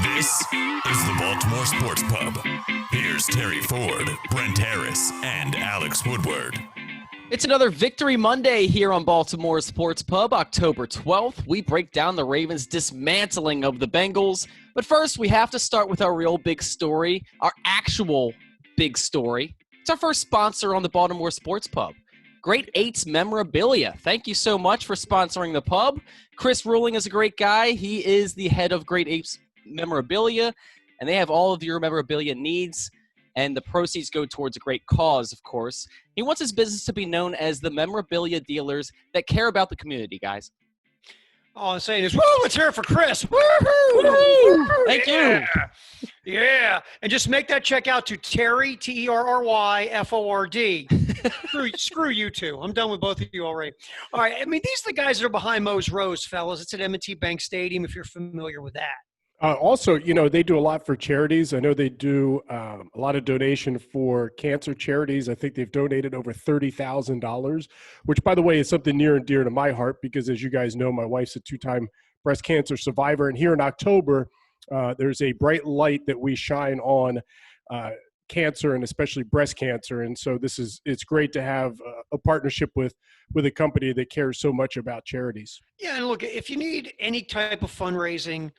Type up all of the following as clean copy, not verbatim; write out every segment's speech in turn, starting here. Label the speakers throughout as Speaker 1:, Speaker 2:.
Speaker 1: This is the Baltimore Sports Pub. Here's Terry Ford, Brent Harris, and Alex Woodward.
Speaker 2: It's another Victory Monday here on Baltimore Sports Pub, October 12th. We break down the Ravens' dismantling of the Bengals. But first, we have to start with our real big story, our actual big story. It's our first sponsor on the Baltimore Sports Pub, Great Eights Memorabilia. Thank you so much for sponsoring the pub. Chris Ruling is a great guy. He is the head of Great Eights Memorabilia, and they have all of your memorabilia needs, and the proceeds go towards a great cause, of course. He wants his business to be known as the memorabilia dealers that care about the community, guys.
Speaker 3: All I'm saying is, woo, let's hear it for Chris.
Speaker 2: Woo-hoo! Thank you.
Speaker 3: Yeah. And just make that check out to Terry, Terryford. Screw you two. I'm done with both of you already. All right. I mean, these are the guys that are behind Moe's Rose, fellas. It's at M&T Bank Stadium, if you're familiar with that.
Speaker 4: Also, they do a lot for charities. I know they do a lot of donation for cancer charities. I think they've donated over $30,000, which, by the way, is something near and dear to my heart because, as you guys know, my wife's a two-time breast cancer survivor. And here in October, there's a bright light that we shine on cancer and especially breast cancer. And so it's great to have a partnership with a company that cares so much about charities.
Speaker 3: Yeah, and look, if you need any type of fundraising,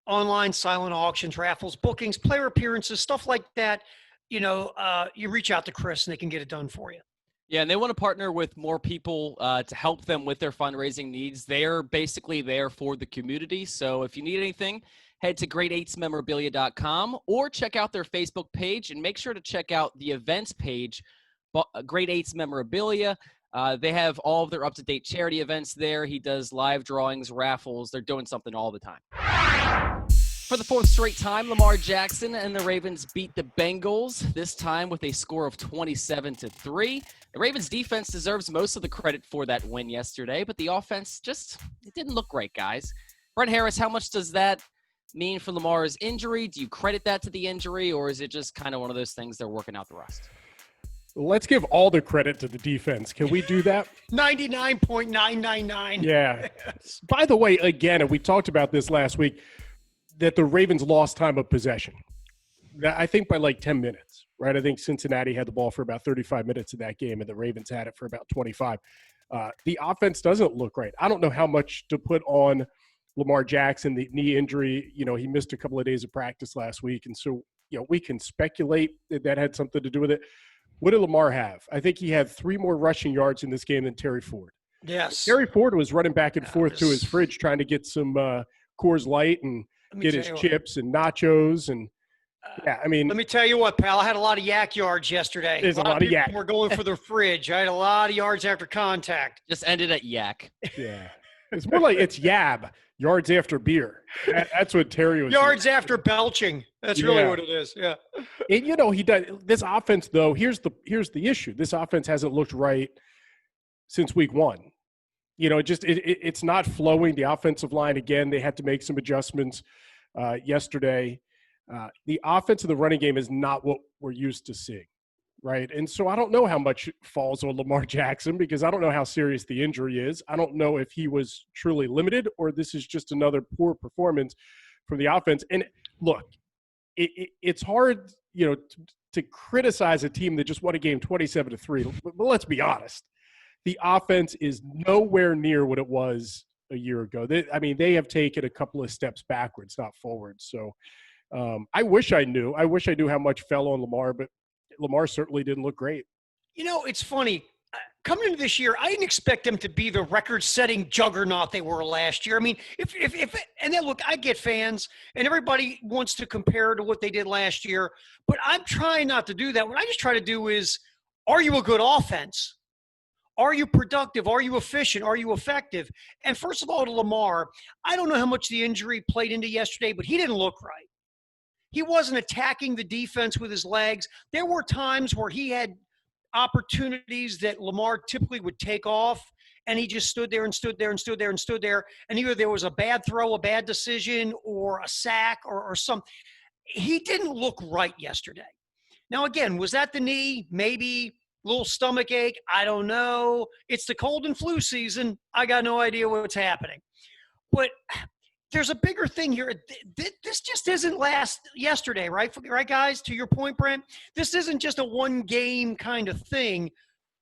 Speaker 3: online silent auctions, raffles, bookings, player appearances, stuff like that, you reach out to Chris and they can get it done for you.
Speaker 2: Yeah, and they want to partner with more people to help them with their fundraising needs. They're basically there for the community. So if you need anything, head to great8smemorabilia.com or check out their Facebook page, and make sure to check out the events page, Great Eights Memorabilia. They have all of their up-to-date charity events there. He does live drawings, raffles. They're doing something all the time. For the fourth straight time, Lamar Jackson and the Ravens beat the Bengals, this time with a score of 27-3. The Ravens defense deserves most of the credit for that win yesterday, but the offense it didn't look right, guys. Brent Harris, how much does that mean for Lamar's injury? Do you credit that to the injury, or is it just kind of one of those things they're working out the rust?
Speaker 4: Let's give all the credit to the defense. Can we do that?
Speaker 3: 99.999.
Speaker 4: Yeah. By the way, again, and we talked about this last week, that the Ravens lost time of possession. I think by like 10 minutes, right? I think Cincinnati had the ball for about 35 minutes in that game, and the Ravens had it for about 25. The offense doesn't look right. I don't know how much to put on Lamar Jackson, the knee injury. He missed a couple of days of practice last week, and so we can speculate that had something to do with it. What did Lamar have? I think he had 3 more rushing yards in this game than Terry Ford.
Speaker 3: Yes.
Speaker 4: Terry Ford was running back and forth to his fridge trying to get some Coors Light and get his chips and nachos. And, let me
Speaker 3: tell you what, pal. I had a lot of yak yards yesterday.
Speaker 4: There's a lot of yak.
Speaker 3: We're going for the fridge. I had a lot of yards after contact.
Speaker 2: Just ended at yak.
Speaker 4: Yeah. It's more like it's yab, yards after beer. That's what Terry was
Speaker 3: yards
Speaker 4: doing.
Speaker 3: after belching. That's really what it is. Yeah.
Speaker 4: And he does this offense though. Here's the issue. This offense hasn't looked right since week 1. It's not flowing. The offensive line, again, they had to make some adjustments yesterday. The offense of the running game is not what we're used to seeing. Right. And so I don't know how much falls on Lamar Jackson because I don't know how serious the injury is. I don't know if he was truly limited or this is just another poor performance from the offense. And look, it's hard, to criticize a team that just won a game 27-3. But let's be honest. The offense is nowhere near what it was a year ago. They have taken a couple of steps backwards, not forwards. So I wish I knew. I wish I knew how much fell on Lamar, but Lamar certainly didn't look great.
Speaker 3: It's funny. Coming into this year, I didn't expect them to be the record-setting juggernaut they were last year. I mean, and then look, I get fans, and everybody wants to compare to what they did last year, but I'm trying not to do that. What I just try to do is, are you a good offense? Are you productive? Are you efficient? Are you effective? And first of all, to Lamar, I don't know how much the injury played into yesterday, but he didn't look right. He wasn't attacking the defense with his legs. There were times where he had opportunities that Lamar typically would take off, and he just stood there and stood there and stood there and stood there. And either there was a bad throw, a bad decision, or a sack or something. He didn't look right yesterday. Now, again, was that the knee? Maybe a little stomach ache. I don't know. It's the cold and flu season. I got no idea what's happening. But there's a bigger thing here. This just isn't yesterday, right? Right, guys? To your point, Brent, this isn't just a one-game kind of thing.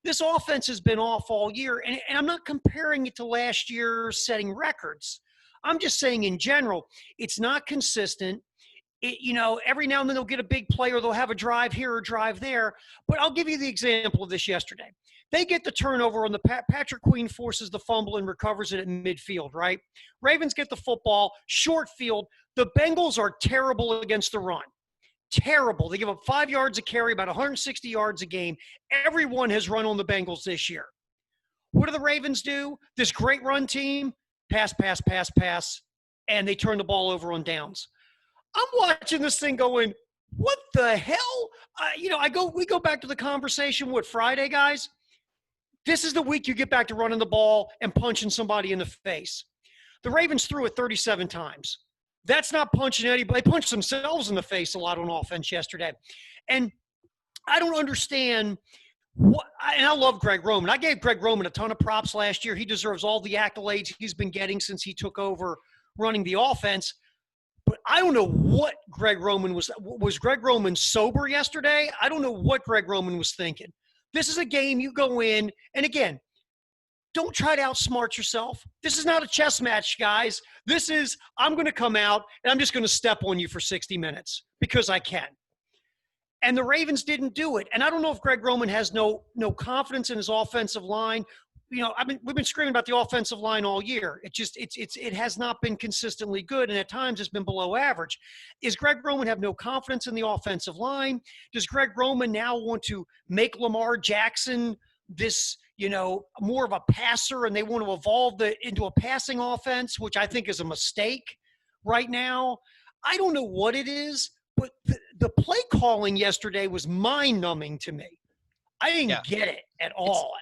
Speaker 3: This offense has been off all year, and I'm not comparing it to last year setting records. I'm just saying in general, it's not consistent. Every now and then they'll get a big play or they'll have a drive here or drive there. But I'll give you the example of this yesterday. They get the turnover on the Patrick Queen forces the fumble and recovers it at midfield, right? Ravens get the football, short field. The Bengals are terrible against the run. Terrible. They give up 5 yards a carry, about 160 yards a game. Everyone has run on the Bengals this year. What do the Ravens do? This great run team, pass, and they turn the ball over on downs. I'm watching this thing going, what the hell? We go back to the conversation, Friday, guys? This is the week you get back to running the ball and punching somebody in the face. The Ravens threw it 37 times. That's not punching anybody. They punched themselves in the face a lot on offense yesterday. And I don't understand and I love Greg Roman. I gave Greg Roman a ton of props last year. He deserves all the accolades he's been getting since he took over running the offense. But I don't know what Greg Roman was Greg Roman sober yesterday? I don't know what Greg Roman was thinking. This is a game you go in, and again, don't try to outsmart yourself. This is not a chess match, guys. This is, I'm going to come out, and I'm just going to step on you for 60 minutes because I can. And the Ravens didn't do it. And I don't know if Greg Roman has no confidence in his offensive line. We've been screaming about the offensive line all year. It has not been consistently good, and at times it's been below average. Is Greg Roman have no confidence in the offensive line? Does Greg Roman now want to make Lamar Jackson this, more of a passer, and they want to evolve into a passing offense, which I think is a mistake right now? I don't know what it is, but the play calling yesterday was mind-numbing to me. I didn't get it at all.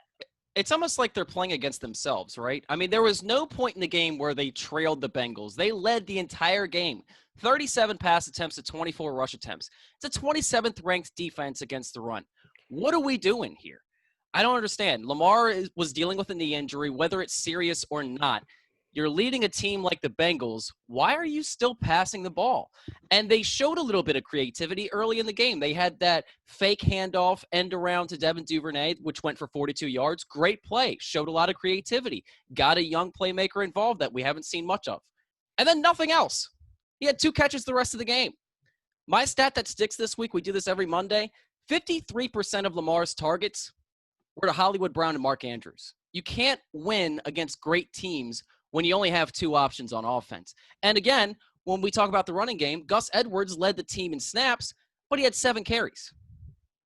Speaker 2: It's almost like they're playing against themselves, right? I mean, there was no point in the game where they trailed the Bengals. They led the entire game. 37 pass attempts to 24 rush attempts. It's a 27th ranked defense against the run. What are we doing here? I don't understand. Lamar was dealing with a knee injury, whether it's serious or not. You're leading a team like the Bengals. Why are you still passing the ball? And they showed a little bit of creativity early in the game. They had that fake handoff end around to Devin Duvernay, which went for 42 yards. Great play. Showed a lot of creativity. Got a young playmaker involved that we haven't seen much of. And then nothing else. He had 2 catches the rest of the game. My stat that sticks this week, we do this every Monday, 53% of Lamar's targets were to Hollywood Brown and Mark Andrews. You can't win against great teams when you only have 2 options on offense. And again, when we talk about the running game, Gus Edwards led the team in snaps, but he had 7 carries.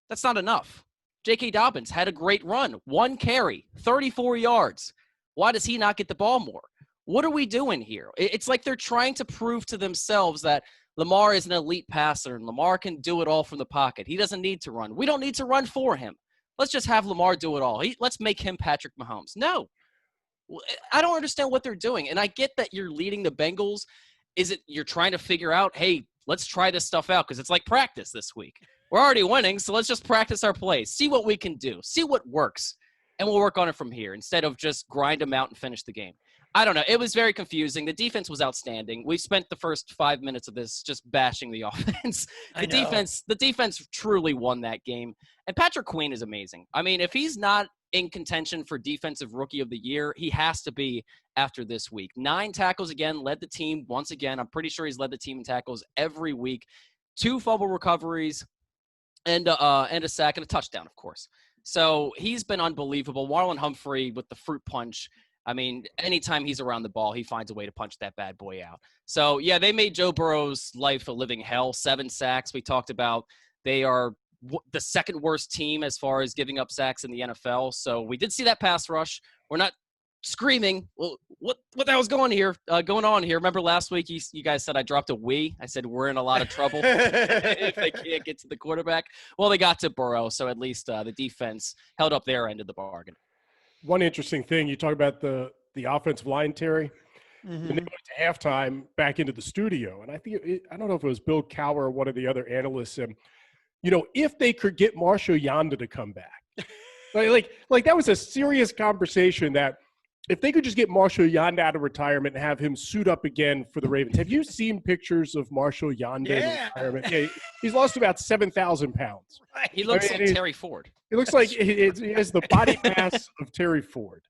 Speaker 2: That's not enough. J.K. Dobbins had a great run. 1 carry, 34 yards. Why does he not get the ball more? What are we doing here? It's like they're trying to prove to themselves that Lamar is an elite passer and Lamar can do it all from the pocket. He doesn't need to run. We don't need to run for him. Let's just have Lamar do it all. Let's make him Patrick Mahomes. No. I don't understand what they're doing. And I get that you're leading the Bengals. Is it you're trying to figure out, hey, let's try this stuff out because it's like practice this week. We're already winning, so let's just practice our plays. See what we can do. See what works, and we'll work on it from here instead of just grind them out and finish the game. I don't know. It was very confusing. The defense was outstanding. We spent the first 5 minutes of this just bashing the offense. The defense truly won that game. And Patrick Queen is amazing. I mean, if he's not in contention for Defensive Rookie of the Year, he has to be after this week. 9 tackles again, led the team once again. I'm pretty sure he's led the team in tackles every week. 2 fumble recoveries and a sack and a touchdown, of course. So he's been unbelievable. Marlon Humphrey with the fruit punch. I mean, anytime he's around the ball, he finds a way to punch that bad boy out. So, yeah, they made Joe Burrow's life a living hell. 7 sacks. We talked about they are the second worst team as far as giving up sacks in the NFL. So we did see that pass rush. We're not screaming, well, what the hell's going on here? Remember last week you guys said I dropped a we? I said we're in a lot of trouble if they can't get to the quarterback. Well, they got to Burrow, so at least the defense held up their end of the bargain.
Speaker 4: One interesting thing, you talk about the offensive line, Terry.
Speaker 3: Mm-hmm.
Speaker 4: And they went to halftime back into the studio, and I don't know if it was Bill Cowher or one of the other analysts. If they could get Marshall Yanda to come back, like that was a serious conversation that if they could just get Marshall Yanda out of retirement and have him suit up again for the Ravens. Have you seen pictures of Marshall Yanda in retirement? Yeah, he's lost about 7,000 pounds.
Speaker 2: He looks like Terry Ford.
Speaker 4: It looks like he has the body mass of Terry Ford.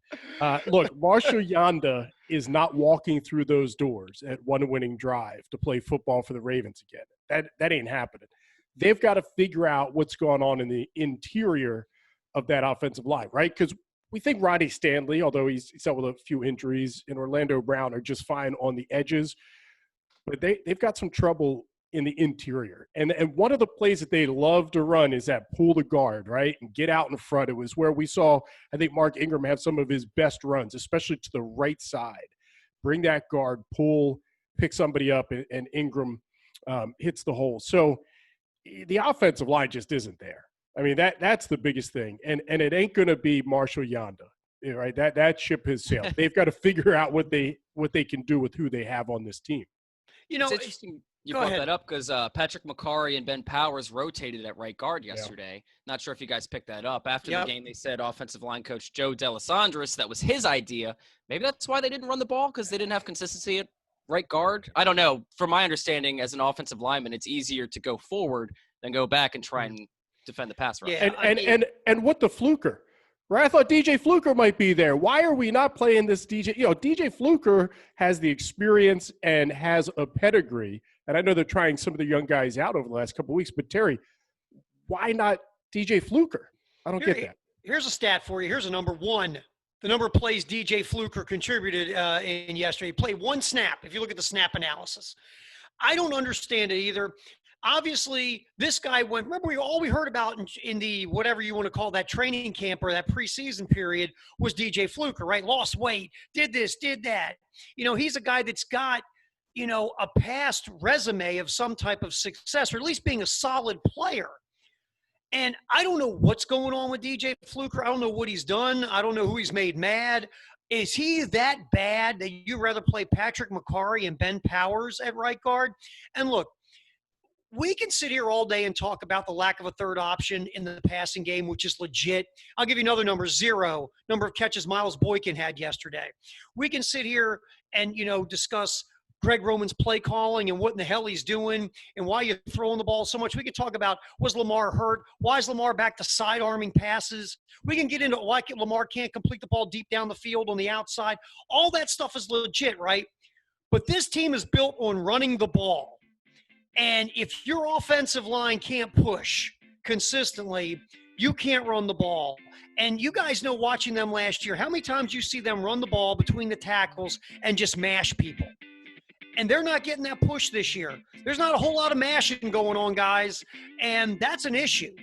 Speaker 4: Look, Marshall Yanda is not walking through those doors at one winning drive to play football for the Ravens again. That ain't happening. They've got to figure out what's going on in the interior of that offensive line, right? Because we think Ronnie Stanley, although he's dealt with a few injuries, and Orlando Brown are just fine on the edges. But they've got some trouble in the interior. And one of the plays that they love to run is that pull the guard, right, and get out in front. It was where we saw, I think, Mark Ingram have some of his best runs, especially to the right side. Bring that guard, pull, pick somebody up, and Ingram hits the hole. So the offensive line just isn't there. I mean, that's the biggest thing. And it ain't going to be Marshall Yanda, right? That ship has sailed. They've got to figure out what they can do with who they have on this team.
Speaker 2: You know, it's interesting you brought that up because Patrick McCarry and Ben Powers rotated at right guard yesterday. Not sure if you guys picked that up. After the game, they said offensive line coach Joe Delisandris, that was his idea. Maybe that's why they didn't run the ball, because they didn't have consistency at right guard. I don't know. From my understanding, as an offensive lineman, it's easier to go forward than go back and try and defend the pass rush.
Speaker 4: Yeah, and what the Fluker, right? I thought DJ Fluker might be there. Why are we not playing this DJ? You know, DJ Fluker has the experience and has a pedigree. And I know they're trying some of the young guys out over the last couple of weeks. But, Terry, why not DJ Fluker? I don't get that.
Speaker 3: Here's a stat for you. Here's a number one. The number of plays DJ Fluker contributed in yesterday. He played one snap, if you look at the snap analysis. I don't understand it either. Obviously, this guy went – remember, all we heard about in the whatever you want to call that training camp or that preseason period was DJ Fluker, right? Lost weight, did this, did that. You know, he's a guy that's got – you know, a past resume of some type of success, or at least being a solid player. And I don't know what's going on with DJ Fluker. I don't know what he's done. I don't know who he's made mad. Is he that bad that you'd rather play Patrick McCarry and Ben Powers at right guard? And look, we can sit here all day and talk about the lack of a third option in the passing game, which is legit. I'll give you another number, 0, number of catches Miles Boykin had yesterday. We can sit here and, you know, discuss Greg Roman's play calling and what in the hell he's doing and why you're throwing the ball so much. We could talk about, was Lamar hurt? Why is Lamar back to side-arming passes? We can get into why Lamar can't complete the ball deep down the field on the outside. All that stuff is legit, right? But this team is built on running the ball. And if your offensive line can't push consistently, you can't run the ball. And you guys know, watching them last year, how many times you see them run the ball between the tackles and just mash people. And they're not getting that push this year. There's not a whole lot of mashing going on, guys, and that's an issue.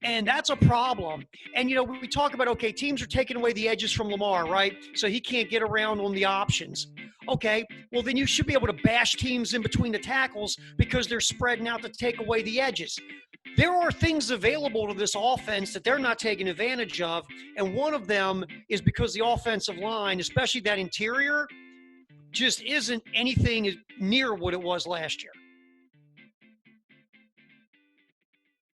Speaker 3: And that's a problem. And, you know, we talk about, okay, teams are taking away the edges from Lamar, right? So he can't get around on the options. Okay, well, then you should be able to bash teams in between the tackles because they're spreading out to take away the edges. There are things available to this offense that they're not taking advantage of, and one of them is because the offensive line, especially that interior, just isn't anything near what it was last year.